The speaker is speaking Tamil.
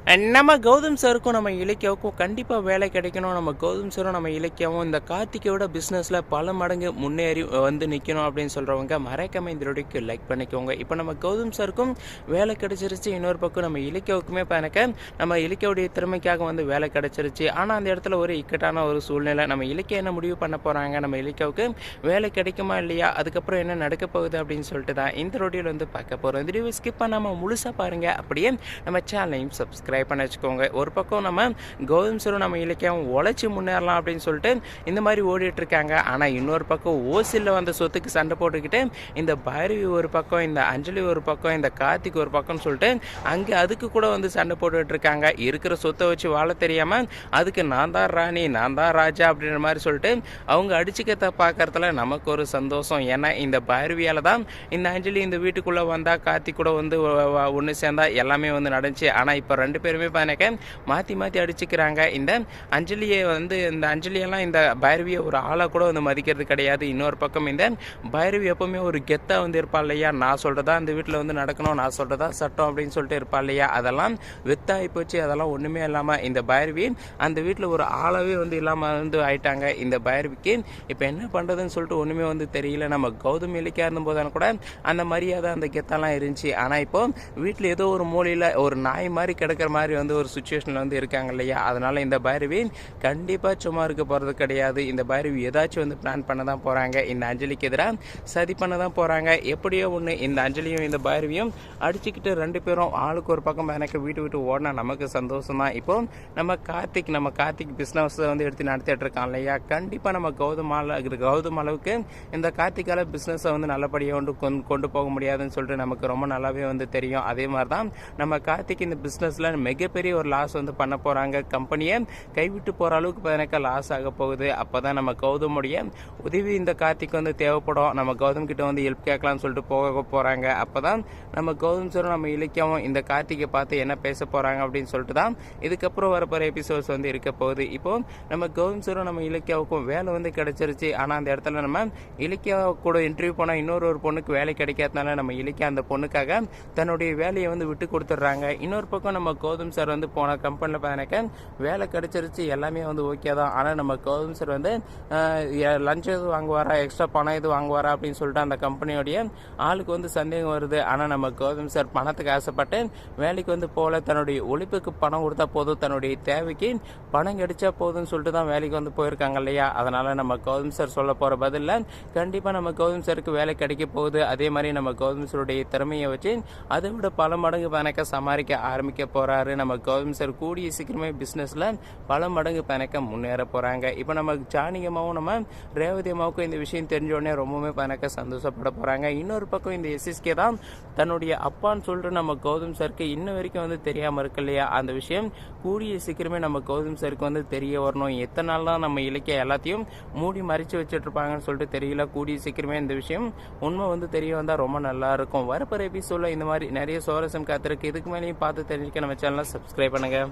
நம்ம கௌதம் சாருக்கும் நம்ம இலக்கியாவுக்கும் கண்டிப்பாக வேலை கிடைக்கணும். நம்ம கௌதம் சாரும் நம்ம இலக்கியாவும் இந்த கார்த்திகோட பிஸ்னஸில் பல மடங்கு முன்னேறி வந்து நிற்கணும் அப்படின்னு சொல்கிறவங்க மறக்காம இந்த வீடியோக்கு லைக் பண்ணிக்கோங்க. இப்போ நம்ம கௌதம் சாருக்கும் வேலை கிடைச்சிருச்சு, இன்னொரு பக்கம் நம்ம இலக்கியாவுக்குமே எனக்கு நம்ம இலக்கியாவுடைய திறமைக்காக வந்து வேலை கிடைச்சிருச்சு. ஆனால் அந்த இடத்துல ஒரு இக்கட்டான ஒரு சூழ்நிலை. நம்ம இலக்கியம் என்ன முடிவு பண்ண போகிறாங்க, நம்ம இலக்கியாவுக்கு வேலை கிடைக்குமா இல்லையா, அதுக்கப்புறம் என்ன நடக்க போகுது அப்படின்னு சொல்லிட்டு தான் இந்த வீடியோவில் வந்து பார்க்க போகிறோம். இந்த வீடியோ ஸ்கிப் பண்ணாமல் முழுசாக பாருங்கள், அப்படியே நம்ம சேனலையும் சப்ஸ்கிரைப் பண்ண வச்சுக்கோங்க. ஒரு பக்கம் நம்ம கௌதம் சாரும் நம்ம இலக்கியம் உழைச்சி முன்னேறலாம் அப்படின்னு சொல்லிட்டு இந்த மாதிரி ஓடிட்டு இருக்காங்க. ஆனால் இன்னொரு பக்கம் ஓசில வந்த சொத்துக்கு சண்டை போட்டுக்கிட்டு இந்த பைரவி ஒரு பக்கம், இந்த அஞ்சலி ஒரு பக்கம், இந்த கார்த்திக் ஒரு பக்கம்னு சொல்லிட்டு அங்கே அதுக்கு கூட வந்து சண்டை போட்டுட்டு இருக்காங்க. இருக்கிற சொத்தை வச்சு வாழ தெரியாம அதுக்கு நான் தான் ராணி, நான் தான் ராஜா அப்படின்ற மாதிரி சொல்லிட்டு அவங்க அடிச்சுக்கத்தை பார்க்கறதுல நமக்கு ஒரு சந்தோஷம். ஏன்னா இந்த பைரவியால தான் இந்த அஞ்சலி இந்த வீட்டுக்குள்ளே வந்தா, கார்த்திக் கூட வந்து ஒன்று சேர்ந்தா எல்லாமே வந்து நடந்துச்சு. ஆனால் இப்போ ரெண்டு பேருமே பாருங்க மாற்றி மாற்றி அடிச்சுக்கிறாங்க. இந்த அஞ்சலியை வந்து இந்த அஞ்சலியெல்லாம் இந்த பைரவியை ஒரு ஆளாக கூட வந்து மதிக்கிறது கிடையாது. இன்னொரு பக்கம் இந்த பைரவி எப்பவுமே ஒரு கெத்தாக வந்து இருப்பா இல்லையா, நான் சொல்கிறதா இந்த வீட்டில் வந்து நடக்கணும், நான் சொல்கிறதா சட்டம் அப்படின்னு சொல்லிட்டு இருப்பா இல்லையா, அதெல்லாம் வெத்தாகி போச்சு. அதெல்லாம் ஒன்றுமே இல்லாமல் இந்த பைரவி அந்த வீட்டில் ஒரு ஆளாகவே வந்து இல்லாமல் வந்து ஆயிட்டாங்க. இந்த பைரவிக்கு இப்போ என்ன பண்ணுறதுன்னு சொல்லிட்டு ஒன்றுமே வந்து தெரியல. நம்ம கௌதம் இலக்கியா இருந்தபோதான கூட அந்த மரியாதை அந்த கெத்தெல்லாம் இருந்துச்சு. ஆனால் இப்போ வீட்டில் ஏதோ ஒரு மூலையில் ஒரு நாய் மாதிரி கிடக்கிற மாதிரி வந்து ஒரு சுச்சுவேஷனில் வந்து இருக்காங்க இல்லையா, அதனால் இந்த பைரவி கண்டிப்பாக சும்மா இருக்க போகிறது கிடையாது. இந்த பைரவி ஏதாச்சும் வந்து பிளான் பண்ண தான் போகிறாங்க. இந்த அஞ்சலிக்கு எதிராக சதி பண்ண தான் போகிறாங்க. எப்படியோ ஒன்று இந்த அஞ்சலியும் இந்த பைரவியும் அடிச்சுக்கிட்டு ரெண்டு பேரும் ஆளுக்கு ஒரு பக்கம் எனக்கு வீட்டு விட்டு ஓடினா நமக்கு சந்தோஷம் தான். இப்போ நம்ம கார்த்திக் பிஸ்னஸ் வந்து எடுத்து நடத்திட்டு இருக்கான் இல்லையா, கண்டிப்பாக நம்ம கௌதம் அளவுக்கு இந்த கார்த்திகால பிஸ்னஸை வந்து நல்லபடியாக கொண்டு போக முடியாதுன்னு சொல்லிட்டு நமக்கு ரொம்ப நல்லாவே வந்து தெரியும். அதே மாதிரி தான் நம்ம கார்த்திக் இந்த பிஸ்னஸில் மிகப்பெரிய ஒரு லாஸ் வந்து பண்ண போகிறாங்க. கம்பெனியை கைவிட்டு போகிற அளவுக்கு எனக்கு லாஸ் ஆக போகுது. அப்போ தான் நம்ம கௌதமுடைய உதவி இந்த கார்த்திக் வந்து தேவைப்படும். நம்ம கௌதம் கிட்ட வந்து ஹெல்ப் கேட்கலாம்னு சொல்லிட்டு போக போகிறாங்க. அப்போ தான் நம்ம கௌதம் சாரும் நம்ம இலக்கியமும் இந்த கார்த்திகை பார்த்து என்ன பேச போகிறாங்க அப்படின்னு சொல்லிட்டு தான் இதுக்கப்புறம் வரப்போகிற எபிசோட்ஸ் வந்து இருக்க போகுது. இப்போ நம்ம கௌதம் சாரும் நம்ம இலக்கியாவுக்கும் வேலை வந்து கிடைச்சிருச்சு. ஆனால் அந்த இடத்துல நம்ம இலக்கியா கூட இன்டர்வியூ போனால் இன்னொரு பொண்ணுக்கு வேலை கிடைக்காதனால நம்ம இலக்கியா அந்த பொண்ணுக்காக தன்னுடைய வேலையை வந்து விட்டு கொடுத்துட்றாங்க. இன்னொரு பக்கம் நம்ம கௌதம் சார் வந்து போன கம்பெனியில் பார்த்தாக்க வேலை கிடைச்சிருச்சு, எல்லாமே வந்து ஓகே தான். ஆனால் நம்ம கௌதம் சார் வந்து லஞ்ச் எதுவும் வாங்குவாரா, எக்ஸ்ட்ரா பணம் எதுவும் வாங்குவாரா அப்படின்னு சொல்லிட்டு அந்த கம்பெனியோடைய ஆளுக்கு வந்து சந்தேகம் வருது. ஆனால் நம்ம கௌதம் சார் பணத்துக்கு ஆசைப்பட்டு வேலைக்கு வந்து போகல, தன்னுடைய ஒழிப்புக்கு பணம் கொடுத்தா போதும், தன்னுடைய தேவைக்கு பணம் கிடைச்சா போதும்னு சொல்லிட்டு தான் வேலைக்கு வந்து போயிருக்காங்க இல்லையா. அதனால் நம்ம கௌதம் சார் சொல்ல போகிற பதில் கண்டிப்பாக நம்ம கௌதம் சாருக்கு வேலை கிடைக்க போகுது. அதே மாதிரி நம்ம கௌதம் சாருடைய திறமையை வச்சு அதை விட பல மடங்கு பணக்க சமாளிக்க ஆரம்பிக்க போகிறாரு. நம்ம கௌதம் சார் கூடிய சீக்கிரமே பிஸ்னஸில் பல மடங்கு பணக்க முன்னேற போகிறாங்க. இப்போ நம்ம ஜானகியமாவும் நம்ம ரேவதி அம்மாவுக்கும் இந்த விஷயம் தெரிஞ்ச உடனே ரொம்பவுமே பணக்க சந்தோஷப்பட போகிறாங்க. இன்னொரு பக்கம் இந்த எஸ்எஸ்கே தான் தன்னுடைய அப்பான்னு சொல்லிட்டு நம்ம கௌதம் சாருக்கு இன்ன வரைக்கும் வந்து தெரியாமல் இருக்கு இல்லையா, அந்த விஷயம் கூடிய சீக்கிரமே நம்ம கௌதம் சாருக்கு வந்து தெரிய வரணும். எத்தனை நாள் தான் நம்ம இலக்கிய எல்லாத்தையும் மூடி மறைச்சு வச்சுட்டு இருப்பாங்கன்னு சொல்லிட்டு தெரியல. கூடிய சீக்கிரமே இந்த விஷயம் உண்மை வந்து தெரிய வந்தால் ரொம்ப நல்லா இருக்கும். வரப்போகிற எபிசோடில் இந்த மாதிரி நிறைய சுவாரஸ்யம் காத்திருக்கு. இதுக்கு மேலேயும் பார்த்து தெரிஞ்சுக்க நம்ம சேனலை சப்ஸ்கிரைப் பண்ணுங்கள்.